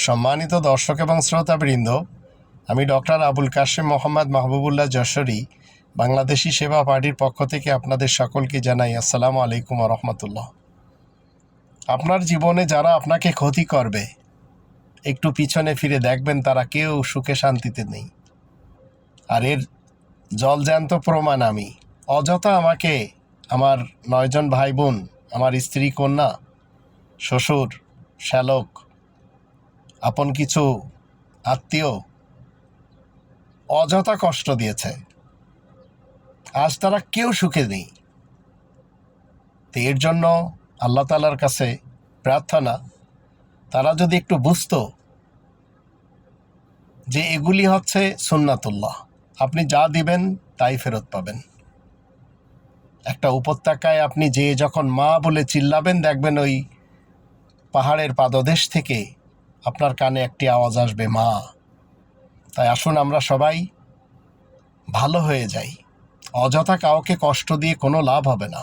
সম্মানিত দর্শক এবং শ্রোতাবৃন্দ, আমি ডক্টর আবুল কাশেম মোহাম্মদ মাহবুবুল্লাহ যশোরী বাংলাদেশি সেবা পার্টির পক্ষ থেকে আপনাদের সকলকে জানাই আসসালামু আলাইকুম ওয়া রাহমাতুল্লাহ। আপনার জীবনে যারা আপনাকে ক্ষতি করবে, একটু পিছনে ফিরে দেখবেন তারা কেউ সুখে শান্তিতে নেই। আর এর জলজ্যান্ত প্রমাণ আমি। অযথা আমাকে আমার 9 জন ভাই বোন, আমার স্ত্রী, কন্যা, শ্বশুর, শ্যালক, আপন কিছু আত্মীয় অযথা কষ্ট দিয়েছে। আজ তারা কেউ সুখে নেই। তো এর জন্য আল্লাহ তাআলার কাছে প্রার্থনা, তারা যদি একটু বুঝতো যে এগুলি হচ্ছে সুন্নাতুল্লাহ, আপনি যা দিবেন তাই ফেরত পাবেন। একটা উপত্যকায় আপনি যখন মা বলে চিল্লাবেন, দেখবেন ওই পাহাড়ের পাদদেশ থেকে আপনার কানে একটি আওয়াজ আসবে, মা। তাই আসুন আমরা সবাই ভালো হয়ে যাই। অযথা কাউকে কষ্ট দিয়ে কোনো লাভ হবে না।